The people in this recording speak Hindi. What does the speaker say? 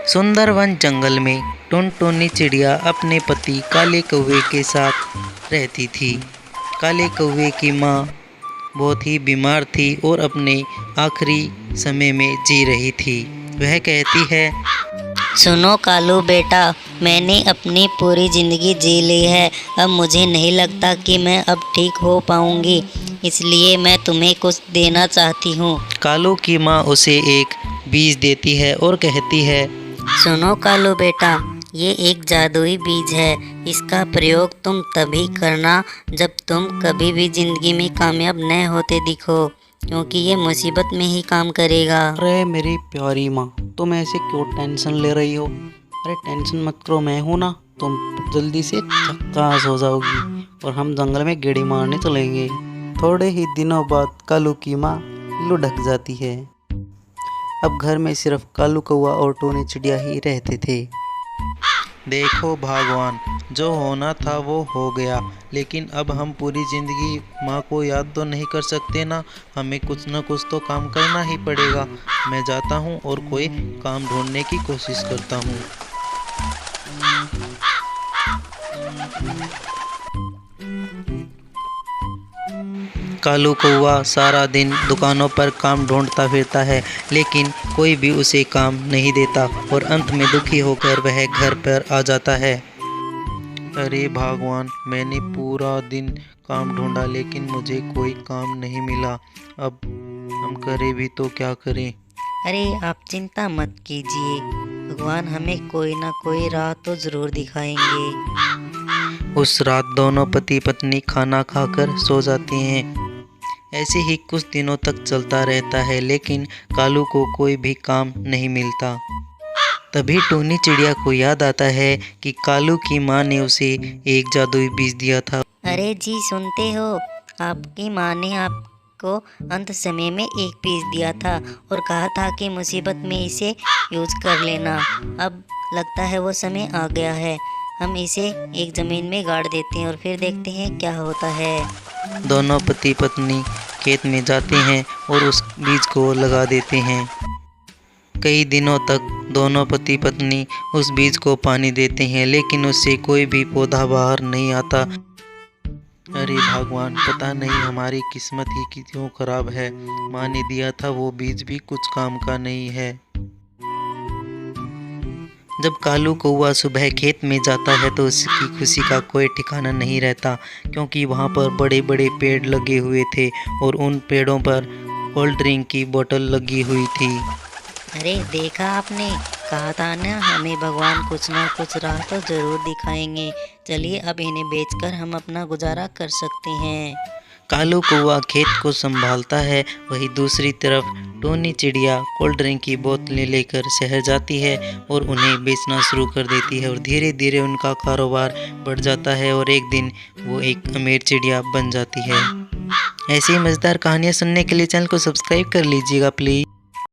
सुंदर वन जंगल में टुनटुनी चिड़िया अपने पति काले कौवे के साथ रहती थी। काले कौवे की माँ बहुत ही बीमार थी और अपने आखिरी समय में जी रही थी। वह कहती है, सुनो कालू बेटा, मैंने अपनी पूरी ज़िंदगी जी ली है। अब मुझे नहीं लगता कि मैं अब ठीक हो पाऊंगी, इसलिए मैं तुम्हें कुछ देना चाहती हूँ। कालू की माँ उसे एक बीज देती है और कहती है, सुनो कालू बेटा, ये एक जादुई बीज है। इसका प्रयोग तुम तभी करना जब तुम कभी भी ज़िंदगी में कामयाब न होते दिखो, क्योंकि ये मुसीबत में ही काम करेगा। अरे मेरी प्यारी माँ, तुम ऐसे क्यों टेंशन ले रही हो? अरे टेंशन मत करो, मैं हूँ ना। तुम जल्दी से झक्कास हो जाओगी और हम जंगल में गेड़ी मारने चलेंगे। थोड़े ही दिनों बाद कालू की माँ लुढ़क जाती है। अब घर में सिर्फ कालू कौवा और टोनी चिड़िया ही रहते थे। देखो भगवान, जो होना था वो हो गया, लेकिन अब हम पूरी ज़िंदगी माँ को याद तो नहीं कर सकते ना। हमें कुछ न कुछ तो काम करना ही पड़ेगा। मैं जाता हूँ और कोई काम ढूंढने की कोशिश करता हूँ। कालू कौवा सारा दिन दुकानों पर काम ढूंढता फिरता है, लेकिन कोई भी उसे काम नहीं देता और अंत में दुखी होकर वह घर पर आ जाता है। अरे भगवान, मैंने पूरा दिन काम ढूंढा लेकिन मुझे कोई काम नहीं मिला। अब हम करें भी तो क्या करें? अरे आप चिंता मत कीजिए, भगवान हमें कोई ना कोई राह तो ज़रूर दिखाएंगे। उस रात दोनों पति पत्नी खाना खाकर सो जाते हैं। ऐसे ही कुछ दिनों तक चलता रहता है, लेकिन कालू को कोई भी काम नहीं मिलता। तभी टोनी चिड़िया को याद आता है कि कालू की माँ ने उसे एक जादुई बीज दिया था। अरे जी, सुनते हो? आपकी माँ ने आपको अंत समय में एक बीज दिया था और कहा था कि मुसीबत में इसे यूज कर लेना। अब लगता है वो समय आ गया है। हम इसे एक ज़मीन में गाड़ देते हैं और फिर देखते हैं क्या होता है। दोनों पति पत्नी खेत में जाते हैं और उस बीज को लगा देते हैं। कई दिनों तक दोनों पति पत्नी उस बीज को पानी देते हैं, लेकिन उससे कोई भी पौधा बाहर नहीं आता। अरे भगवान, पता नहीं हमारी किस्मत ही क्यों खराब है। माँ ने दिया था वो बीज भी कुछ काम का नहीं है। जब कालू कौवा सुबह खेत में जाता है तो उसकी खुशी का कोई ठिकाना नहीं रहता, क्योंकि वहाँ पर बड़े बड़े पेड़ लगे हुए थे और उन पेड़ों पर कोल्ड ड्रिंक की बोतल लगी हुई थी। अरे देखा आपने, कहा था ना हमें भगवान कुछ ना कुछ राह तो ज़रूर दिखाएंगे। चलिए अब इन्हें बेचकर हम अपना गुजारा कर सकते हैं। कालू कौवा खेत को संभालता है, वहीं दूसरी तरफ टोनी चिड़िया कोल्ड ड्रिंक की बोतलें लेकर शहर जाती है और उन्हें बेचना शुरू कर देती है और धीरे धीरे उनका कारोबार बढ़ जाता है और एक दिन वो एक अमीर चिड़िया बन जाती है। ऐसी मज़ेदार कहानियाँ सुनने के लिए चैनल को सब्सक्राइब कर लीजिएगा प्लीज़।